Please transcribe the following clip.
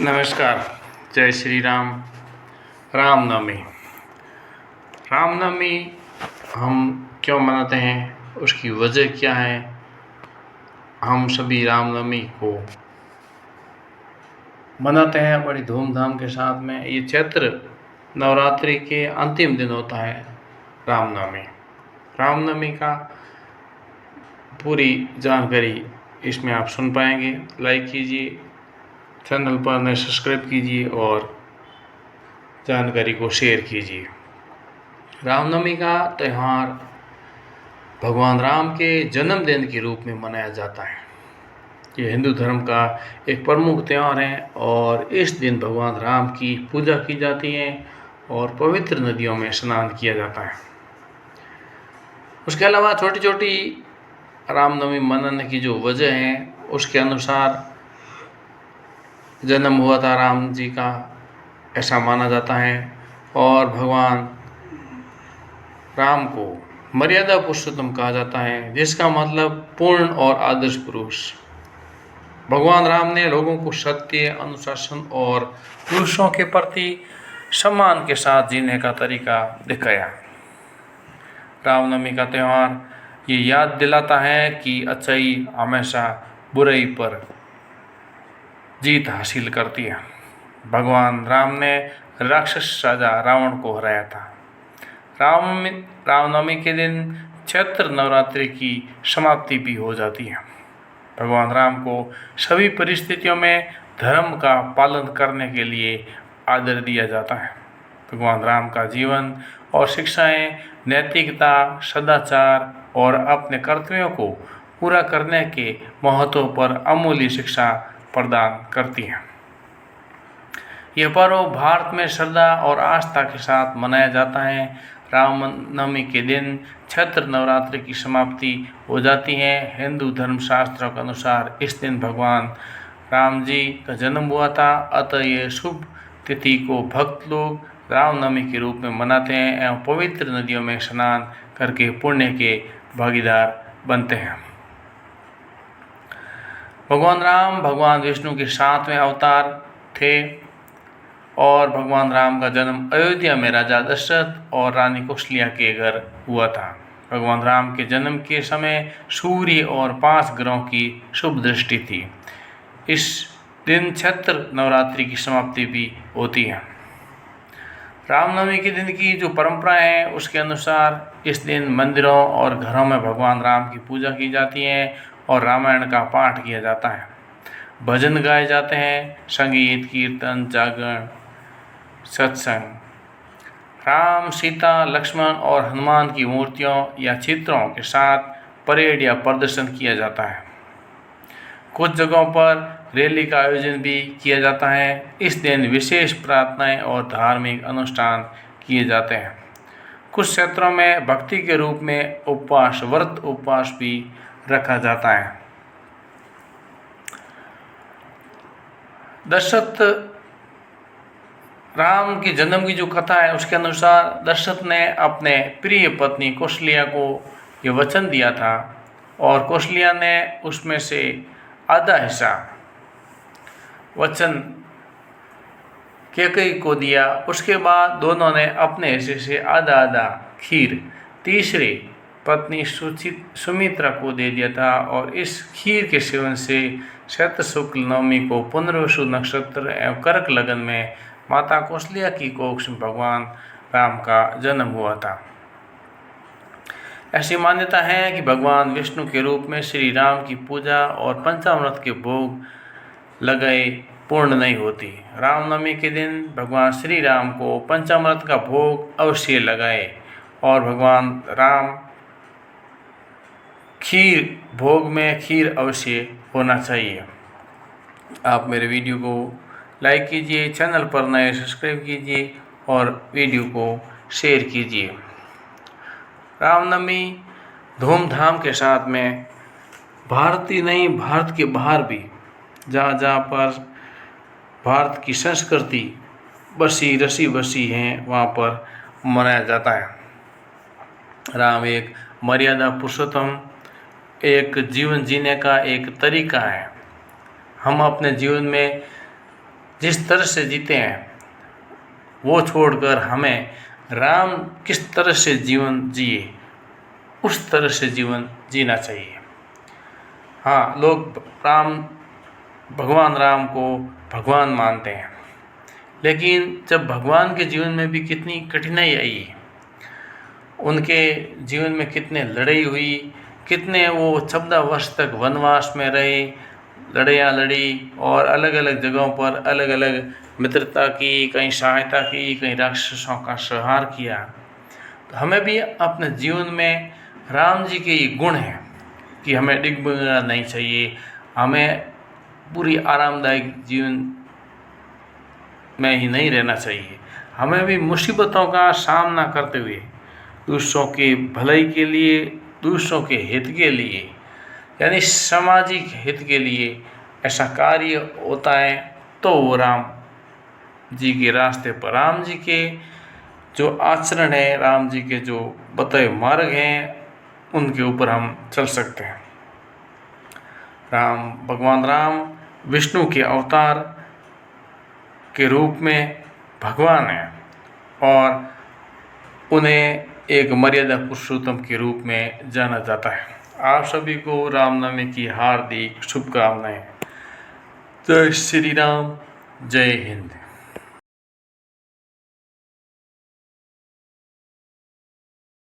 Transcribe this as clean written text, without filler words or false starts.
नमस्कार। जय श्री राम। रामनवमी। रामनवमी हम क्यों मनाते हैं, उसकी वजह क्या है? हम सभी रामनवमी को मनाते हैं बड़ी धूमधाम के साथ में। ये चैत्र नवरात्रि के अंतिम दिन होता है रामनवमी। रामनवमी का पूरी जानकारी इसमें आप सुन पाएंगे। लाइक कीजिए, चैनल पर नए सब्सक्राइब कीजिए और जानकारी को शेयर कीजिए। रामनवमी का त्यौहार भगवान राम के जन्मदिन के रूप में मनाया जाता है। ये हिंदू धर्म का एक प्रमुख त्यौहार है और इस दिन भगवान राम की पूजा की जाती है और पवित्र नदियों में स्नान किया जाता है। उसके अलावा छोटी छोटी रामनवमी मनाने की जो वजह है, उसके अनुसार जन्म हुआ था राम जी का, ऐसा माना जाता है। और भगवान राम को मर्यादा पुरुषोत्तम कहा जाता है, जिसका मतलब पूर्ण और आदर्श पुरुष। भगवान राम ने लोगों को सत्य, अनुशासन और पुरुषों के प्रति सम्मान के साथ जीने का तरीका दिखाया। रामनवमी का त्यौहार ये याद दिलाता है कि अच्छाई हमेशा बुराई पर जीत हासिल करती है। भगवान राम ने राक्षस राजा रावण को हराया था। रामनवमी के दिन चैत्र नवरात्रि की समाप्ति भी हो जाती है। भगवान राम को सभी परिस्थितियों में धर्म का पालन करने के लिए आदर दिया जाता है। भगवान राम का जीवन और शिक्षाएं नैतिकता, सदाचार और अपने कर्तव्यों को पूरा करने के महत्व पर अमूल्य शिक्षा प्रदान करती हैं। यह पर्व भारत में श्रद्धा और आस्था के साथ मनाया जाता है। रामनवमी के दिन चैत्र नवरात्रि की समाप्ति हो जाती है। हिंदू धर्म शास्त्रों के अनुसार इस दिन भगवान राम जी का जन्म हुआ था, अतः यह शुभ तिथि को भक्त लोग रामनवमी के रूप में मनाते हैं एवं पवित्र नदियों में स्नान करके पुण्य के भागीदार बनते हैं। भगवान राम भगवान विष्णु के 7वें अवतार थे और भगवान राम का जन्म अयोध्या में राजा दशरथ और रानी कौशल्या के घर हुआ था। भगवान राम के जन्म के समय सूर्य और 5 ग्रहों की शुभ दृष्टि थी। इस दिन चैत्र नवरात्रि की समाप्ति भी होती है। रामनवमी के दिन की जो परंपरा है, उसके अनुसार इस दिन मंदिरों और घरों में भगवान राम की पूजा की जाती है और रामायण का पाठ किया जाता है। भजन गाए जाते हैं, संगीत, कीर्तन, जागरण, सत्संग। राम, सीता, लक्ष्मण और हनुमान की मूर्तियों या चित्रों के साथ परेड या प्रदर्शन किया जाता है। कुछ जगहों पर रैली का आयोजन भी किया जाता है। इस दिन विशेष प्रार्थनाएं और धार्मिक अनुष्ठान किए जाते हैं। कुछ क्षेत्रों में भक्ति के रूप में उपवास, व्रत उपवास भी रखा जाता है। दशरथ राम के जन्म की जो कथा है, उसके अनुसार दशरथ ने अपने प्रिय पत्नी कौशल्या को ये वचन दिया था और कौशल्या ने उसमें से आधा हिस्सा वचन कैकेयी को दिया। उसके बाद दोनों ने अपने हिस्से से आधा आधा खीर तीसरी पत्नी सुमित्रा को दे दिया था और इस खीर के सेवन से चैत्र शुक्ल नवमी को पुनर्वसु नक्षत्र एवं कर्क लगन में माता कौशल्या की कोख में भगवान राम का जन्म हुआ था। ऐसी मान्यता है कि भगवान विष्णु के रूप में श्री राम की पूजा और पंचामृत के भोग लगाए पूर्ण नहीं होती। रामनवमी के दिन भगवान श्री राम को पंचामृत का भोग अवश्य लगाए और भगवान राम खीर भोग में खीर अवश्य होना चाहिए। आप मेरे वीडियो को लाइक कीजिए, चैनल पर नए सब्सक्राइब कीजिए और वीडियो को शेयर कीजिए। रामनवमी धूमधाम के साथ में भारत ही नहीं, भारत के बाहर भी जहाँ जहाँ पर भारत की संस्कृति रसी बसी है, वहाँ पर मनाया जाता है। राम एक मर्यादा पुरुषोत्तम, एक जीवन जीने का एक तरीका है। हम अपने जीवन में जिस तरह से जीते हैं वो छोड़कर हमें राम किस तरह से जीवन जिए उस तरह से जीवन जीना चाहिए। हाँ, लोग भगवान राम को भगवान मानते हैं, लेकिन जब भगवान के जीवन में भी कितनी कठिनाई आई, उनके जीवन में कितने लड़ाई हुई, कितने वो 14 वर्ष तक वनवास में रहे, लड़ाइयाँ लड़ी और अलग अलग जगहों पर अलग अलग मित्रता की, कहीं सहायता की, कहीं राक्षसों का संहार किया। तो हमें भी अपने जीवन में राम जी के ये गुण हैं कि हमें डिगमगाना नहीं चाहिए, हमें पूरी आरामदायक जीवन में ही नहीं रहना चाहिए। हमें भी मुसीबतों का सामना करते हुए दूसरों के भलाई के लिए, दूसरों के हित के लिए, यानी सामाजिक हित के लिए ऐसा कार्य होता है, तो वो राम जी के रास्ते पर, राम जी के जो आचरण है, राम जी के जो बताए मार्ग हैं, उनके ऊपर हम चल सकते हैं। भगवान राम विष्णु के अवतार के रूप में भगवान हैं और उन्हें एक मर्यादा पुरुषोत्तम के रूप में जाना जाता है। आप सभी को रामनवमी की हार्दिक शुभकामनाएं। जय श्री राम, जय हिंद।